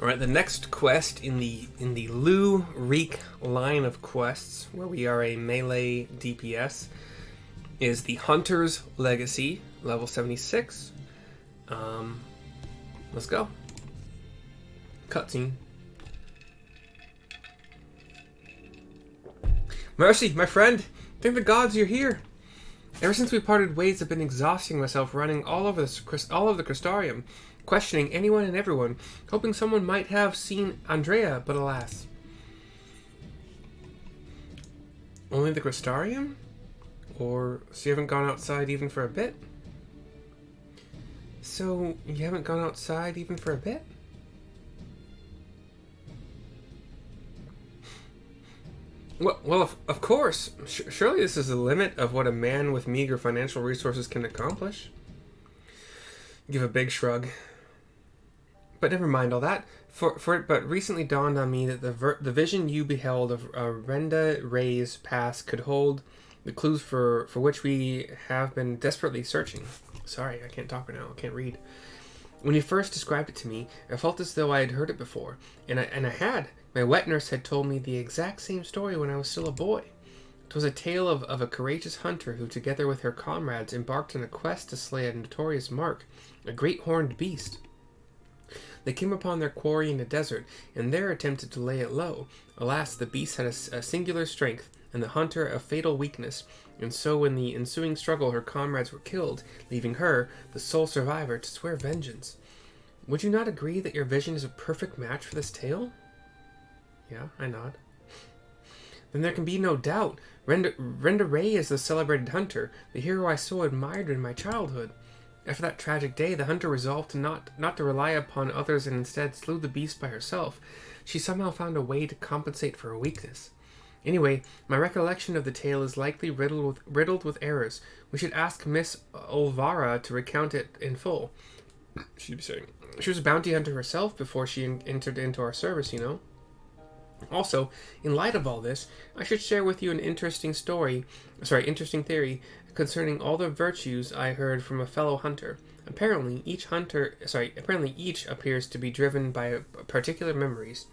All right, the next quest in the Lue-Reeq line of quests, where we are a melee DPS, is the Hunter's Legacy, level 76. Let's go. Cutscene. Mercy, my friend! Thank the gods you're here! Ever since we parted ways, I've been exhausting myself running all over the Crystarium, questioning anyone and everyone, hoping someone might have seen Andrea, but alas. Only the Crystarium? Or so you haven't gone outside even for a bit? So, you haven't gone outside even for a bit? Well, of course. Surely this is the limit of what a man with meager financial resources can accomplish. Give a big shrug. But never mind all that. But recently dawned on me that the vision you beheld of Renda-Rae's past could hold the clues for which we have been desperately searching. Sorry, I can't talk right now. I can't read. When you first described it to me, I felt as though I had heard it before, and I had. My wet nurse had told me the exact same story when I was still a boy. It was a tale of a courageous hunter who, together with her comrades, embarked on a quest to slay a notorious mark, a great horned beast. They came upon their quarry in the desert, and there attempted to lay it low. Alas, the beast had a singular strength, and the hunter a fatal weakness, and so in the ensuing struggle her comrades were killed, leaving her, the sole survivor, to swear vengeance. Would you not agree that your vision is a perfect match for this tale? Yeah, I nod. Then there can be no doubt. Renda-Rae is the celebrated hunter, the hero I so admired in my childhood. After that tragic day, the hunter resolved to not to rely upon others and instead slew the beast by herself. She somehow found a way to compensate for her weakness. Anyway, my recollection of the tale is likely riddled with errors. We should ask Miss Olvara to recount it in full. She was a bounty hunter herself before she entered into our service, you know. Also, in light of all this, I should share with you an interesting theory concerning all the virtues I heard from a fellow hunter. Apparently, each appears to be driven by particular memories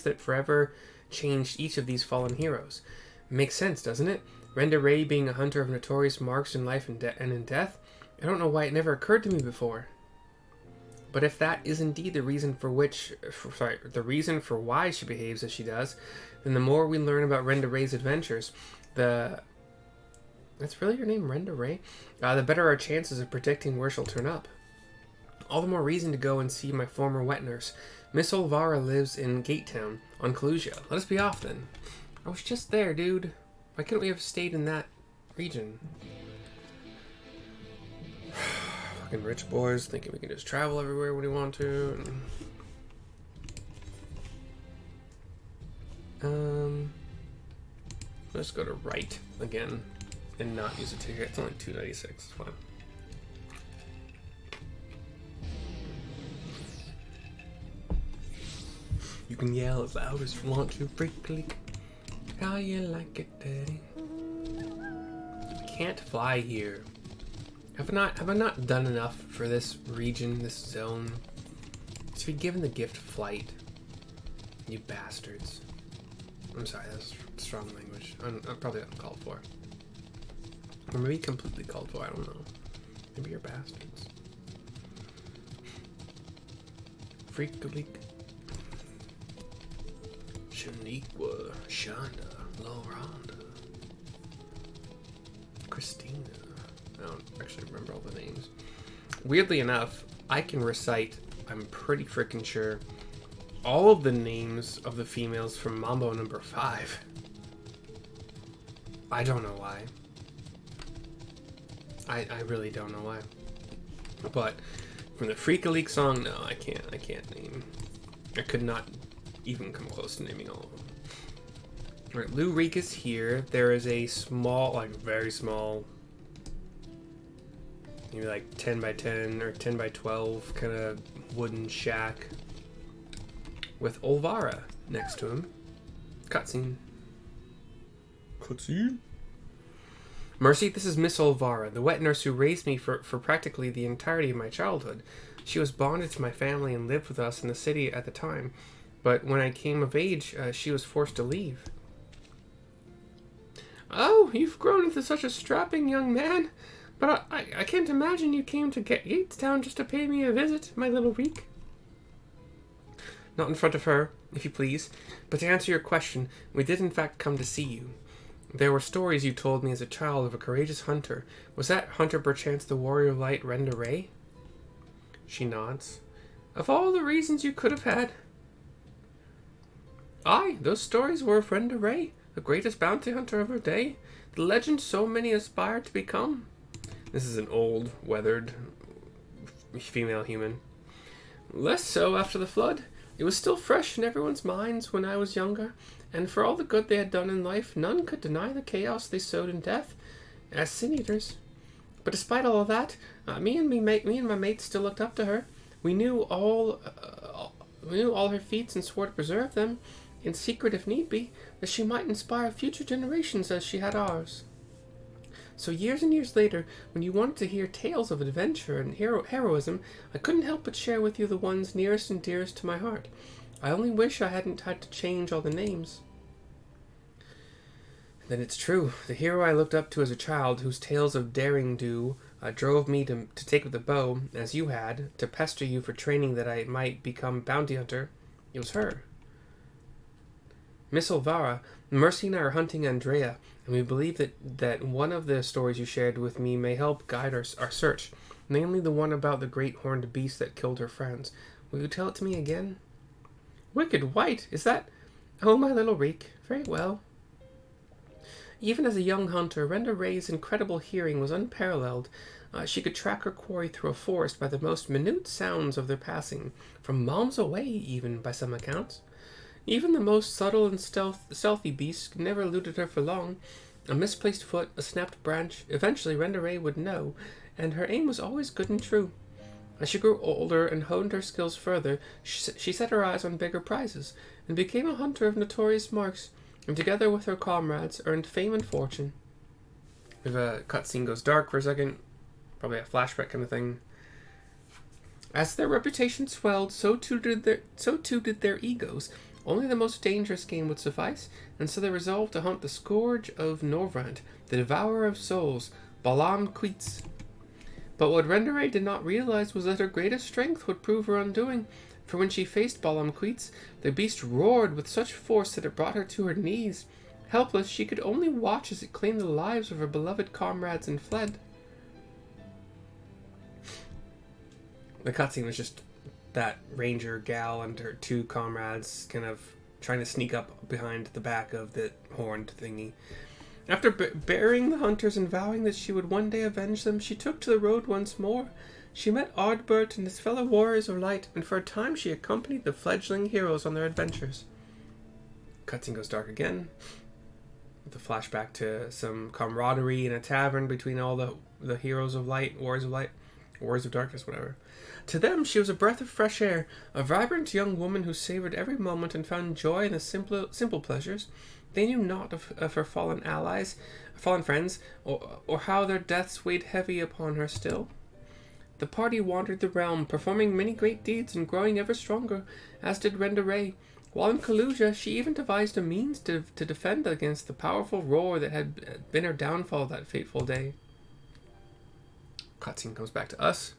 that forever changed each of these fallen heroes. Makes sense, doesn't it? Renda-Rae being a hunter of notorious marks in life and in death. I don't know why it never occurred to me before. But if that is indeed the reason for why she behaves as she does, then the more we learn about Renda-Rae's adventures, that's really your name, Renda-Rae? The better our chances of predicting where she'll turn up. All the more reason to go and see my former wet nurse. Miss Olvara lives in Gatetown, on Kalusia. Let us be off then. I was just there, dude. Why couldn't we have stayed in that region? Fucking rich boys thinking we can just travel everywhere when we want to. Let's go to right again and not use a ticket. It's only $2.96. It's fine. You can yell as loud as you want to. Freak. How you like it, daddy? I can't fly here. Have I not done enough for this region, this zone? To be given the gift of flight. You bastards. I'm sorry, that's strong language. I'm probably uncalled for. Or maybe completely called for, I don't know. Maybe you're bastards. Freak-a-leak. Shaniqua, Shonda, Loranda, Christina. I don't actually remember all the names. Weirdly enough, I can recite, I'm pretty freaking sure, all of the names of the females from Mambo number 5. I don't know why. I really don't know why. But from the Freak-a-Leak song, no, I can't name. I could not even come close to naming all of them. Alright, Lue-Reeq is here. There is a small, like very small, maybe like 10 by 10 or 10 by 12 kind of wooden shack with Olvara next to him. Cutscene. Mercy, this is Miss Olvara, the wet nurse who raised me for practically the entirety of my childhood. She was bonded to my family and lived with us in the city at the time, but when I came of age, she was forced to leave. Oh, you've grown into such a strapping young man, but I can't imagine you came to Gatestown just to pay me a visit, my little Reek. Not in front of her, if you please, but to answer your question, we did in fact come to see you. There were stories you told me as a child of a courageous hunter. Was that hunter perchance the warrior of light Renda-Rae? She nods. Of all the reasons you could have had. Aye, those stories were of Renda-Rae, the greatest bounty hunter of her day, the legend so many aspired to become. This is an old, weathered female human. Less so after the flood. It was still fresh in everyone's minds when I was younger, and for all the good they had done in life, none could deny the chaos they sowed in death, as sin-eaters. But despite all of that, me and my mates still looked up to her. We knew all her feats and swore to preserve them, in secret if need be, that she might inspire future generations as she had ours. So years and years later, when you wanted to hear tales of adventure and heroism, I couldn't help but share with you the ones nearest and dearest to my heart. I only wish I hadn't had to change all the names. Then it's true. The hero I looked up to as a child, whose tales of daring do drove me to take up the bow, as you had, to pester you for training that I might become bounty hunter, it was her. Miss Olvara, Mercy and I are hunting Andrea, and we believe that one of the stories you shared with me may help guide our search, namely the one about the great horned beast that killed her friends. Will you tell it to me again? Wicked White, is that? Oh, my little Reek. Very well. Even as a young hunter, Renda-Rae's incredible hearing was unparalleled. She could track her quarry through a forest by the most minute sounds of their passing, from miles away even, by some accounts. Even the most subtle and stealthy beasts never eluded her for long. A misplaced foot, a snapped branch, eventually Renda-Rae would know, and her aim was always good and true. As she grew older and honed her skills further, she set her eyes on bigger prizes, and became a hunter of notorious marks, and together with her comrades earned fame and fortune. If a cutscene goes dark for a second, probably a flashback kind of thing. As their reputation swelled, so too did their egos. Only the most dangerous game would suffice, and so they resolved to hunt the Scourge of Norvrant, the Devourer of Souls, Balam-Queets. But what Renda-Rae did not realize was that her greatest strength would prove her undoing, for when she faced Balam-Queets, the beast roared with such force that it brought her to her knees. Helpless, she could only watch as it claimed the lives of her beloved comrades and fled. The cutscene was just that ranger gal and her two comrades kind of trying to sneak up behind the back of the horned thingy. After burying the hunters and vowing that she would one day avenge them, she took to the road once more. She met Ardbert and his fellow warriors of light, and for a time she accompanied the fledgling heroes on their adventures. Cutscene goes dark again, with a flashback to some camaraderie in a tavern between all the heroes of light, warriors of darkness, whatever. To them, she was a breath of fresh air, a vibrant young woman who savored every moment and found joy in the simple pleasures. They knew not of her fallen friends, or how their deaths weighed heavy upon her still. The party wandered the realm, performing many great deeds and growing ever stronger, as did Renda-Rae. While in Kaluja, she even devised a means to defend against the powerful roar that had been her downfall that fateful day. Cutscene comes back to us.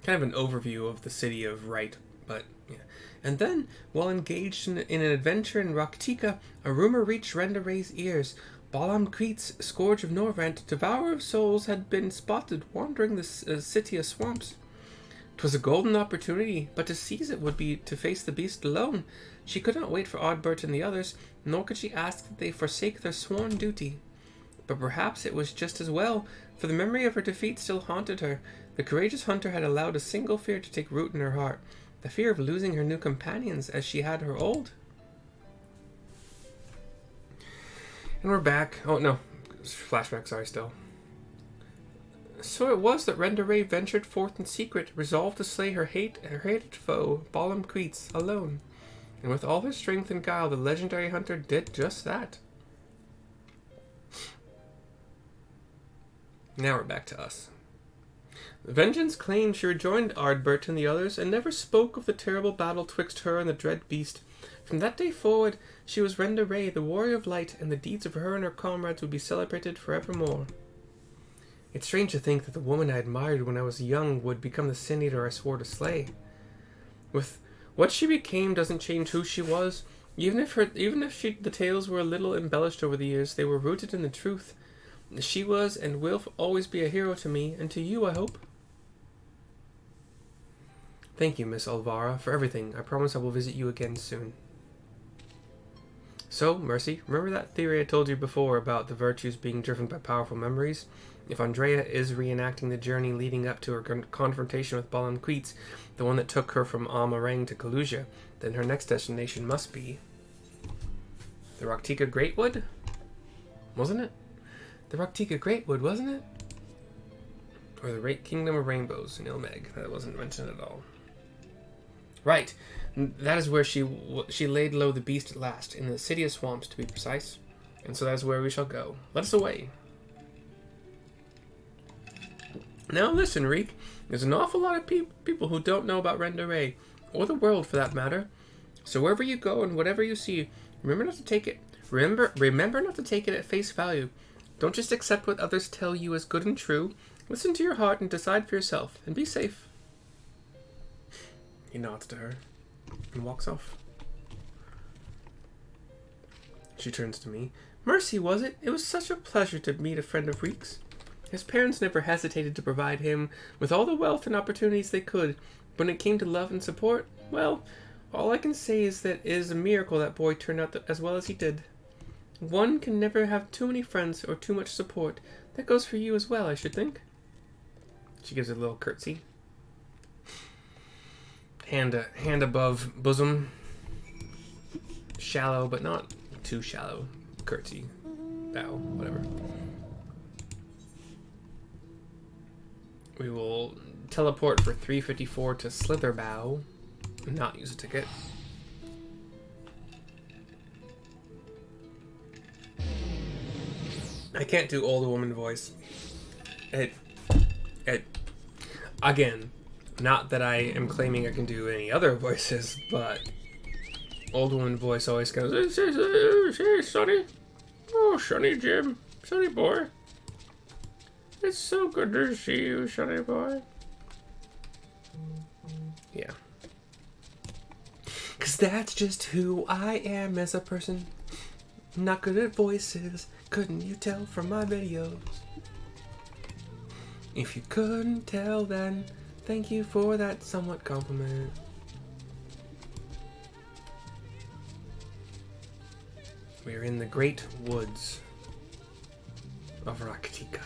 Kind of an overview of the city of Right, but yeah. And then, while engaged in an adventure in Raktika, a rumor reached Renda-Rae's ears. Balam-Queets, Scourge of Norvrant, Devourer of Souls, had been spotted wandering the city of swamps. 'Twas a golden opportunity, but to seize it would be to face the beast alone. She could not wait for Ardbert and the others, nor could she ask that they forsake their sworn duty. But perhaps it was just as well, for the memory of her defeat still haunted her. The courageous hunter had allowed a single fear to take root in her heart, the fear of losing her new companions as she had her old. And we're back. Oh, no. Flashback, sorry, still. So it was that Renda-Rae ventured forth in secret, resolved to slay her hated foe, Balam-Queets, alone. And with all her strength and guile, the legendary hunter did just that. Now we're back to us. Vengeance claimed she rejoined Ardbert and the others, and never spoke of the terrible battle twixt her and the dread beast. From that day forward, she was Renda-Rae, the warrior of light, and the deeds of her and her comrades would be celebrated forevermore. It's strange to think that the woman I admired when I was young would become the sin-eater I swore to slay. With what she became doesn't change who she was. Even if the tales were a little embellished over the years, they were rooted in the truth. She was and will always be a hero to me, and to you, I hope. Thank you, Miss Alvara, for everything. I promise I will visit you again soon. So, Mercy, remember that theory I told you before about the virtues being driven by powerful memories? If Andrea is reenacting the journey leading up to her confrontation with Balan Queets, the one that took her from Amarang to Kalusia, then her next destination must be the Raktika Greatwood? Wasn't it? The Raktika Greatwood, wasn't it? Or the Kingdom of Rainbows in Ilmeg. That wasn't mentioned at all. Right. That is where she laid low the beast at last, in the City of Swamps, to be precise. And so that is where we shall go. Let us away. Now listen, Reeq. There's an awful lot of people who don't know about Renda-Rae, or the world for that matter. So wherever you go and whatever you see, remember not to take it at face value. Don't just accept what others tell you as good and true. Listen to your heart and decide for yourself, and be safe. He nods to her and walks off. She turns to me. Mercy, was it? It was such a pleasure to meet a friend of Reeq's. His parents never hesitated to provide him with all the wealth and opportunities they could. When it came to love and support, well, all I can say is that it is a miracle that boy turned out as well as he did. One can never have too many friends or too much support. That goes for you as well, I should think. She gives a little curtsy. Hand above bosom. Shallow, but not too shallow. Curtsy. Bow. Whatever. We will teleport for 354 to Slitherbow. And not use a ticket. I can't do old woman voice. Again, not that I am claiming I can do any other voices, but old woman voice always goes, hey, Sonny. Oh, Sonny Jim. Sonny boy. It's so good to see you, Sonny boy. Yeah. 'Cause that's just who I am as a person. Not good at voices. Couldn't you tell from my videos? If you couldn't tell, then thank you for that somewhat compliment. We're in the great woods of Raktika.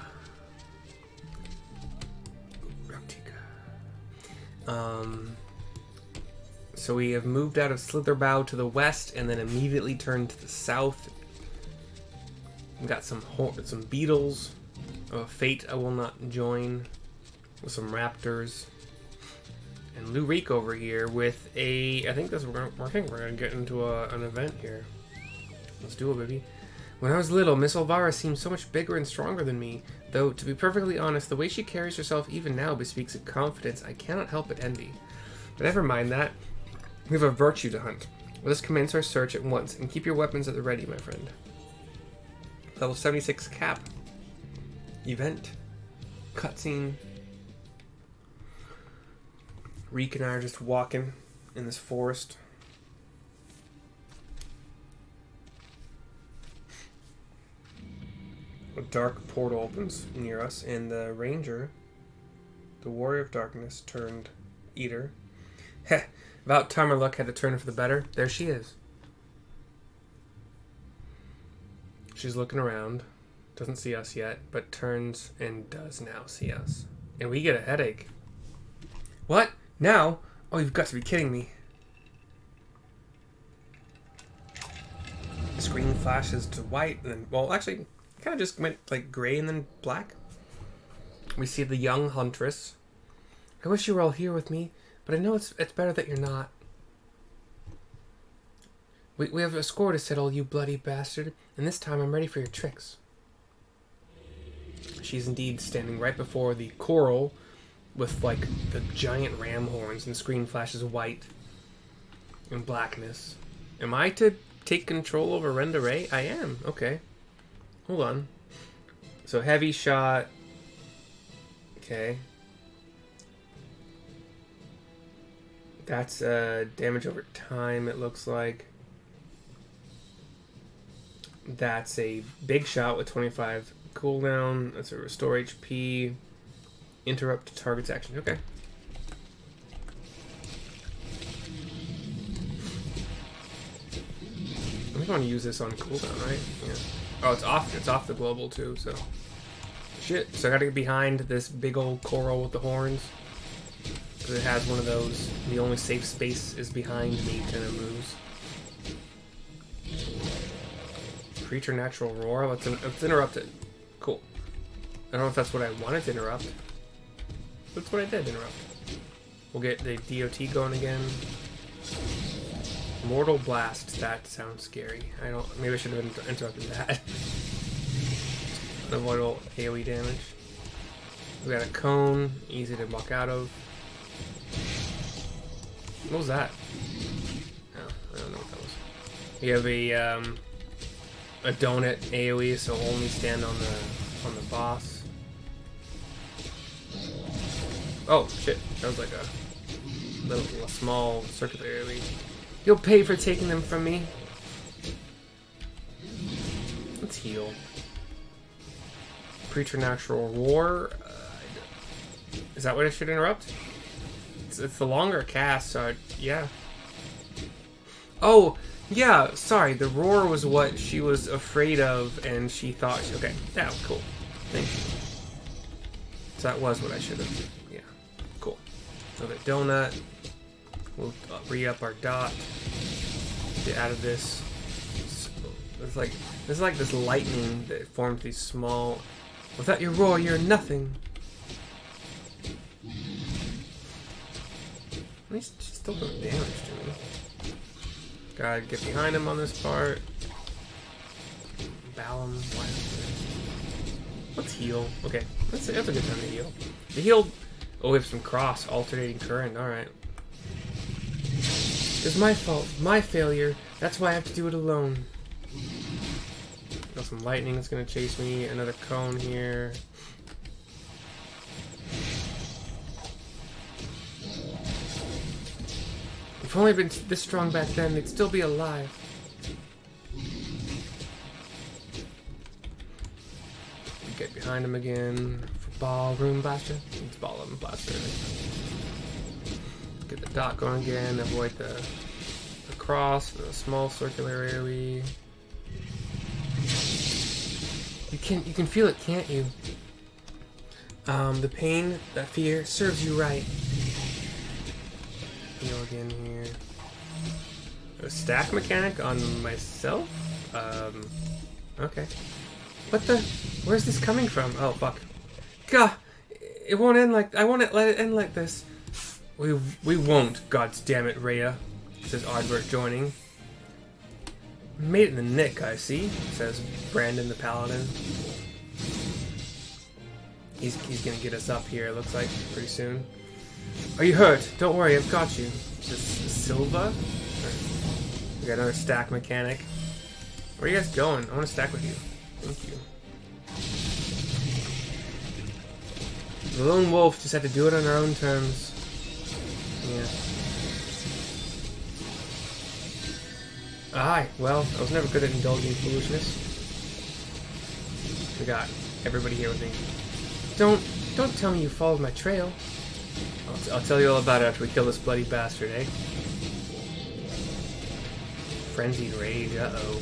So we have moved out of Slitherbow to the west and then immediately turned to the south. We've got some beetles of a fate I will not join, with some raptors, and Lue-Reeq over here with a. I think we're gonna get into an event here. Let's do it, baby. When I was little, Miss Alvara seemed so much bigger and stronger than me. Though, to be perfectly honest, the way she carries herself even now bespeaks a confidence I cannot help but envy. But never mind that. We have a virtue to hunt. Let us commence our search at once, and keep your weapons at the ready, my friend. Level 76 cap. Event. Cutscene. Reeq and I are just walking in this forest. A dark portal opens near us, and the ranger, the warrior of darkness turned eater. Heh, about time our luck had to turn for the better. There she is. She's looking around, doesn't see us yet, but turns and does now see us. And we get a headache. What? Now? Oh, you've got to be kidding me. The screen flashes to white, and then, well, actually, kind of just went like gray and then black. We see the young Huntress. I wish you were all here with me, but I know it's better that you're not. We have a score to settle, you bloody bastard, and this time I'm ready for your tricks. She's indeed standing right before the coral with like the giant ram horns, and the screen flashes white and blackness. Am I to take control over Renda-Rae? I am. Okay. Hold on. So heavy shot. Okay. That's damage over time, it looks like. That's a big shot with 25 cooldown. That's a restore HP. Interrupt target's action. Okay. I think I want to use this on cooldown, right? Yeah. Oh, it's off. It's off the global too. So shit. So I got to get behind this big old coral with the horns because it has one of those. The only safe space is behind me kind of moves. Creature natural roar. Let's interrupt it. Cool. I don't know if that's what I wanted to interrupt. That's what I did interrupt. We'll get the DOT going again. Mortal blast. That sounds scary. I don't. Maybe I should have interrupted that. Avoid all AoE damage. We got a cone. Easy to walk out of. What was that? Oh, I don't know what that was. We have a donut AoE, so only stand on the boss. Oh shit! That was like a small circular AoE. You'll pay for taking them from me. Let's heal. Preternatural roar. Is that what I should interrupt? It's the longer cast, so yeah. Oh. Yeah, sorry, the roar was what she was afraid of, and she thought okay, yeah, cool. Thank you. So that was what I should have. Yeah, cool. Another donut. We'll re-up our dot. Get out of this. It's like this lightning that forms these small. Without your roar, you're nothing. She's still doing damage to me. Gotta get behind him on this part. Bow him. Let's heal. Okay, that's a good time to heal. The heal. Oh, we have some cross alternating current. All right. It's my fault, my failure. That's why I have to do it alone. Got some lightning that's gonna chase me. Another cone here. If only been this strong back then, they'd still be alive. Get behind him again for ballroom blaster. It's ballroom blaster. Get the dot going again. Avoid the cross, the small circular AoE. You can feel it, can't you? The pain, that fear, serves you right. Heal again here. A stack mechanic on myself? Okay. What the? Where's this coming from? Oh, fuck. Gah! It won't end like... I won't let it end like this. We won't, gods damn it, Rhea, says Ardbert joining. Made it in the nick, I see, says Brandon the Paladin. He's gonna get us up here, looks like, pretty soon. Are you hurt? Don't worry, I've got you. Is this Silva? We got another stack mechanic. Where are you guys going? I want to stack with you. Thank you. The lone wolf just had to do it on her own terms. Yeah. Aye, well, I was never good at indulging foolishness. We got everybody here with me. Don't tell me you followed my trail. I'll tell you all about it after we kill this bloody bastard, eh? Frenzied rage, uh-oh.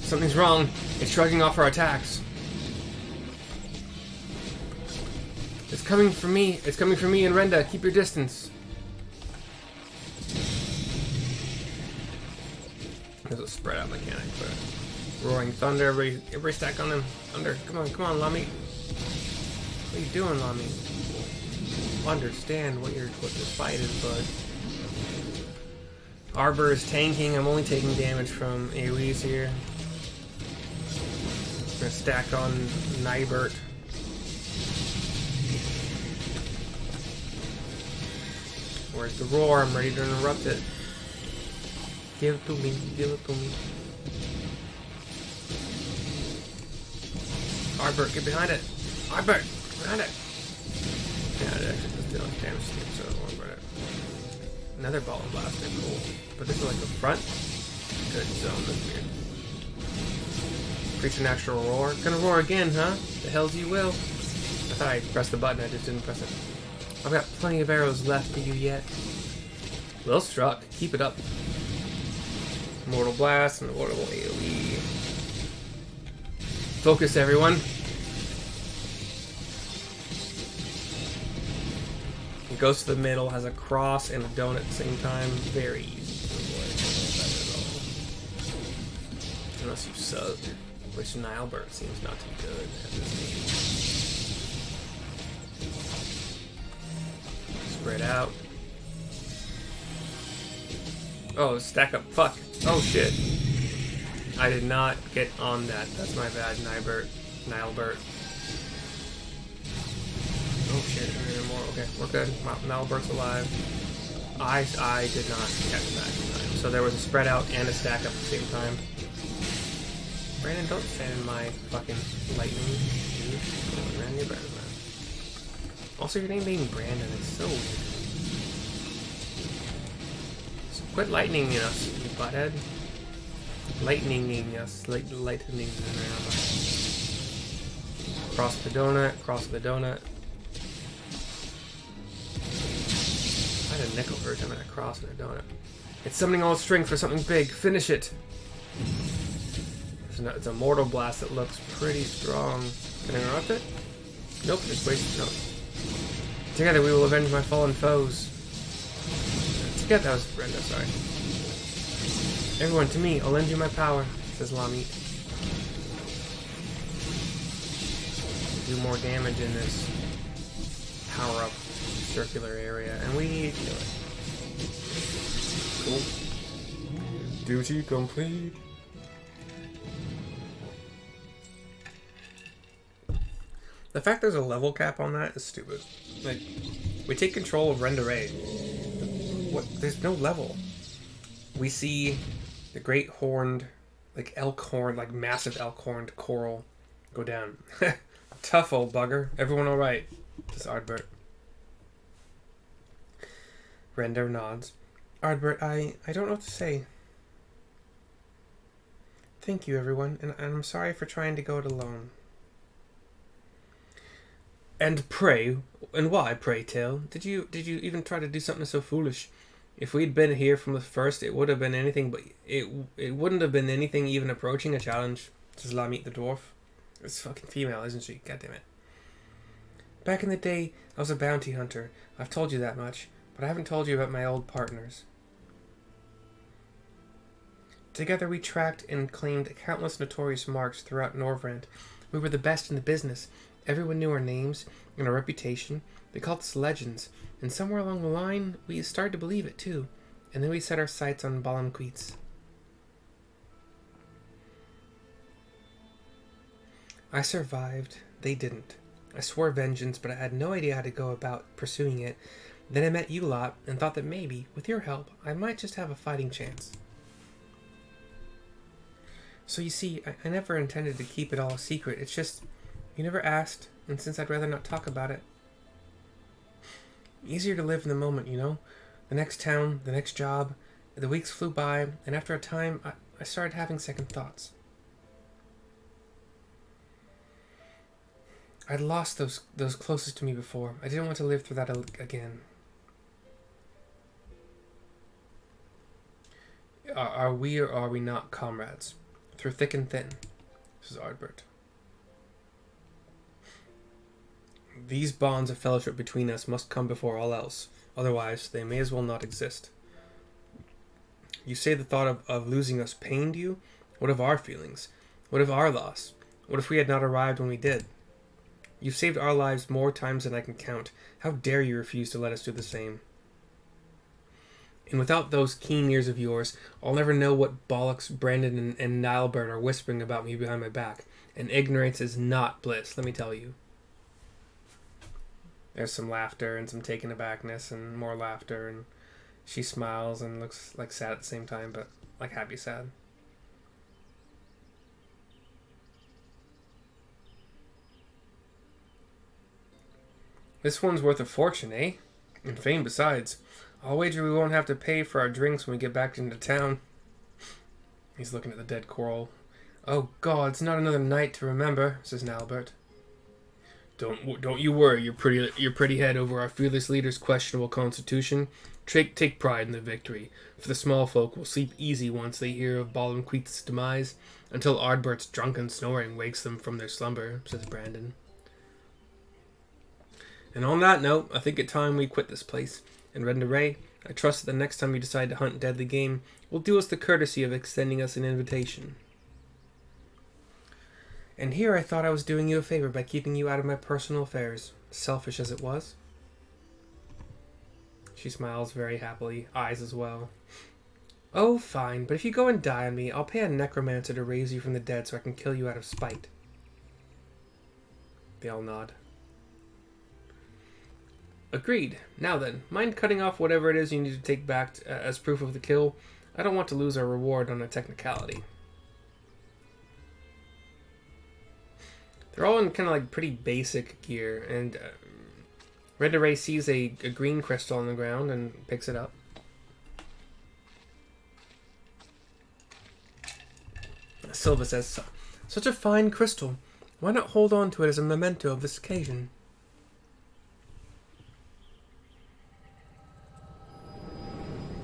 Something's wrong. It's shrugging off our attacks. It's coming for me. It's coming for me and Renda. Keep your distance. There's a spread out mechanic, but roaring thunder. Everybody stack on him. Thunder. Come on, Lami. What are you doing, Lami? Understand what the fight is, bud. Arbor is tanking. I'm only taking damage from AoEs here. I'm gonna stack on Nybert. Where's the roar? I'm ready to interrupt it. Give it to me. Give it to me. Arbert, get behind it. Arbert, behind it. Yeah, it actually does do damage to me, so don't worry about it. Another ball of blaster, cool. But this is like the front. Good zone, that's weird. Preternatural roar. Gonna roar again, huh? The hells you will. I thought I pressed the button, I just didn't press it. I've got plenty of arrows left for you yet. Well struck. Keep it up. Mortal Blast and Mortal AoE. Focus, everyone. It goes to the middle, has a cross and a donut at the same time. Very easy to avoid. Not bad at all. Unless you suck. Which Nilebert seems not to be good at this game. Spread out. Oh, stack up. Fuck. Oh shit. I did not get on that. That's my bad, Nilebert. Oh shit, more. Okay, we're good. Nilebert's alive. I did not catch that in time. So there was a spread out and a stack up at the same time. Brandon, don't stand in my fucking lightning. Brandon, you're better than that. Also, your name being Brandon is so weird. So quit lightninging us, you butthead. Lightninging us. Lightning. Cross the donut. Cross the donut. I had a nickel for every time I had a cross and a donut. It's summoning all its strength for something big. Finish it. It's a Mortal Blast that looks pretty strong. Can I interrupt it? Nope, just wasted. Nope. Together we will avenge my fallen foes. Together, that was Renda, sorry. Everyone, to me, I'll lend you my power, says Lamit. Do more damage in this power-up circular area, and we kill it. Cool. Duty complete. The fact there's a level cap on that is stupid. Like, we take control of Renda-Rae. What? There's no level. We see the great horned, like elk horned, like massive elk horned coral go down. Tough old bugger. Everyone alright? Says Ardbert. Renda nods. Ardbert, I don't know what to say. Thank you, everyone, and I'm sorry for trying to go it alone. And pray, and why, pray tell? Did you even try to do something so foolish? If we'd been here from the first, it would have been anything, but it wouldn't have been anything even approaching a challenge. Says Lamit the dwarf. It's fucking female, isn't she? God damn it. Back in the day, I was a bounty hunter. I've told you that much, but I haven't told you about my old partners. Together we tracked and claimed countless notorious marks throughout Norvrand. We were the best in the business. Everyone knew our names and our reputation. They called us legends. And somewhere along the line, we started to believe it too. And then we set our sights on Balamqueets. I survived. They didn't. I swore vengeance, but I had no idea how to go about pursuing it. Then I met you lot and thought that maybe, with your help, I might just have a fighting chance. So you see, I never intended to keep it all a secret. It's just, you never asked, and since I'd rather not talk about it. Easier to live in the moment, you know? The next town, the next job. The weeks flew by, and after a time, I started having second thoughts. I'd lost those closest to me before. I didn't want to live through that again. Are we or are we not comrades? Through thick and thin. This is Ardbert. These bonds of fellowship between us must come before all else. Otherwise, they may as well not exist. You say the thought of losing us pained you? What of our feelings? What of our loss? What if we had not arrived when we did? You've saved our lives more times than I can count. How dare you refuse to let us do the same? And without those keen ears of yours, I'll never know what bollocks Brandon and Nilebert are whispering about me behind my back. And ignorance is not bliss, let me tell you. There's some laughter and some taken abackness and more laughter, and she smiles and looks like sad at the same time, but like happy sad. This one's worth a fortune, eh? And fame besides. I'll wager we won't have to pay for our drinks when we get back into town. He's looking at the dead coral. Oh God, it's not another night to remember, says Nalbert. Don't you worry your pretty head over our fearless leader's questionable constitution. Take pride in the victory, for the small folk will sleep easy once they hear of Balamqueeth's demise, until Ardbert's drunken snoring wakes them from their slumber, says Brandon. And on that note, I think it's time we quit this place. And Renda-Rae, I trust that the next time you decide to hunt deadly game, will do us the courtesy of extending us an invitation. And here I thought I was doing you a favor by keeping you out of my personal affairs, selfish as it was. She smiles very happily, eyes as well. Oh, fine, but if you go and die on me, I'll pay a necromancer to raise you from the dead so I can kill you out of spite. They all nod. Agreed. Now then, mind cutting off whatever it is you need to take back as proof of the kill? I don't want to lose our reward on a technicality. They're all in kind of like pretty basic gear, and Renda-Rae sees a green crystal on the ground and picks it up. Silva says, such a fine crystal. Why not hold on to it as a memento of this occasion?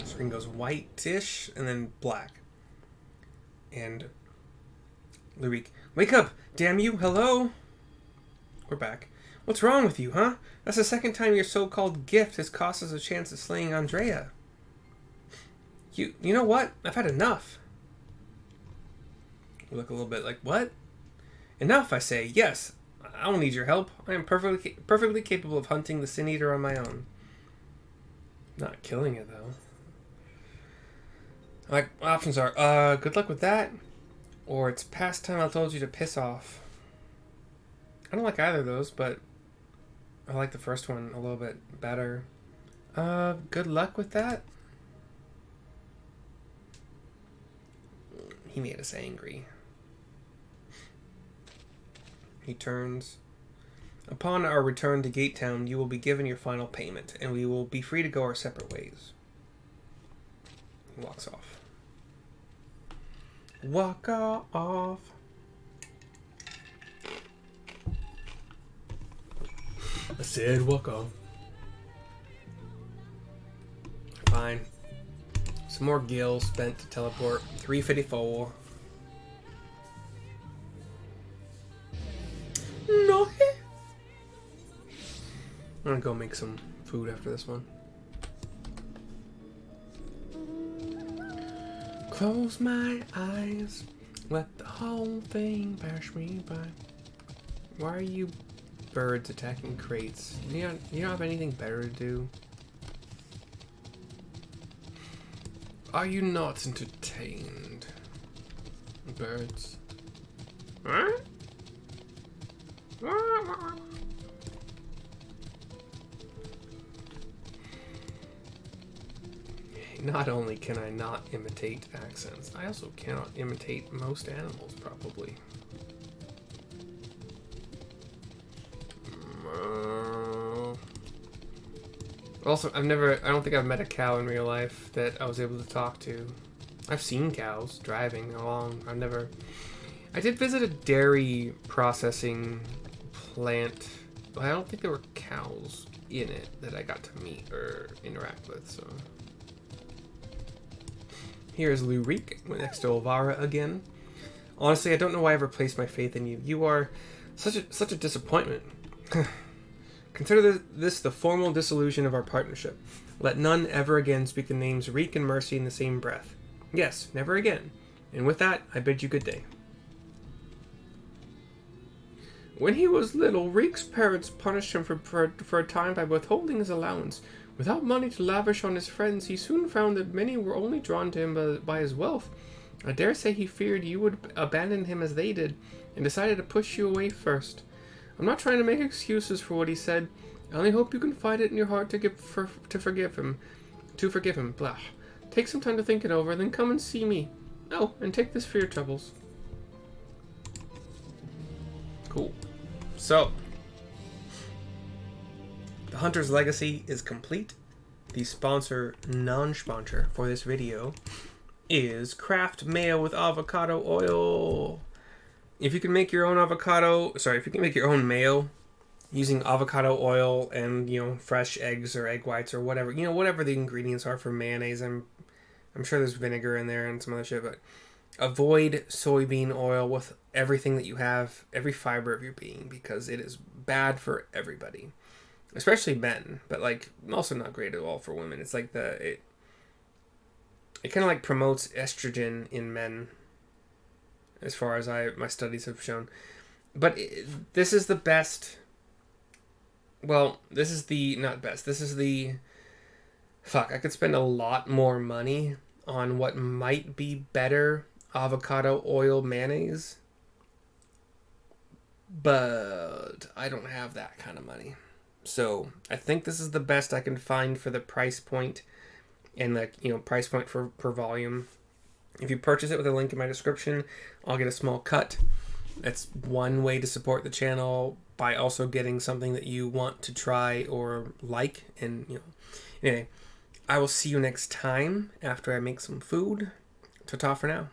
Screen goes whitish and then black. And Lue-Reeq, wake up! Damn you! Hello? We're back. What's wrong with you, huh? That's the second time your so-called gift has cost us a chance of slaying Andrea. You know what? I've had enough. We look a little bit like, what? Enough, I say. Yes, I don't need your help. I am perfectly capable of hunting the Sin Eater on my own. Not killing it, though. Like, options are, good luck with that, or it's past time I told you to piss off. I don't like either of those, but I like the first one a little bit better. Good luck with that? He made us angry. He turns. Upon our return to Gate Town, you will be given your final payment, and we will be free to go our separate ways. He walks off. Walk off. I said walk off. Fine. Some more gil spent to teleport. 354. No. I'm gonna go make some food after this one. Close my eyes, let the whole thing pass me by. Why are you birds attacking crates? You don't have anything better to do? Are you not entertained, birds? Huh? Not only can I not imitate accents, I also cannot imitate most animals, probably. Also, I don't think I've met a cow in real life that I was able to talk to. I've seen cows driving along. I did visit a dairy processing plant, but I don't think there were cows in it that I got to meet or interact with, so. Here's Lue-Reeq next to Elvira again. Honestly, I don't know why I ever placed my faith in you. You are such a disappointment. Consider this the formal dissolution of our partnership. Let none ever again speak the names Reek and Mercy in the same breath. Yes, never again. And with that, I bid you good day. When he was little, Reek's parents punished him for a time by withholding his allowance. Without money to lavish on his friends, he soon found that many were only drawn to him by his wealth. I dare say he feared you would abandon him as they did, and decided to push you away first. I'm not trying to make excuses for what he said. I only hope you can find it in your heart to forgive him. To forgive him, blah. Take some time to think it over, then come and see me. Oh, and take this for your troubles. Cool. So, the Hunter's Legacy is complete. The non-sponsor for this video is Kraft Mayo with avocado oil. If you can make your own mayo using avocado oil and, fresh eggs or egg whites or whatever, whatever the ingredients are for mayonnaise. I'm sure there's vinegar in there and some other shit, but avoid soybean oil with everything that you have, every fiber of your being, because it is bad for everybody, especially men, but also not great at all for women. It's like it kind of promotes estrogen in men, as far as my studies have shown. But this is the best. Well, this is the not best. This is the I could spend a lot more money on what might be better avocado oil mayonnaise, but I don't have that kind of money. So I think this is the best I can find for the price point and price point per volume. If you purchase it with a link in my description, I'll get a small cut. That's one way to support the channel, by also getting something that you want to try or like. And anyway, I will see you next time after I make some food. Ta-ta for now.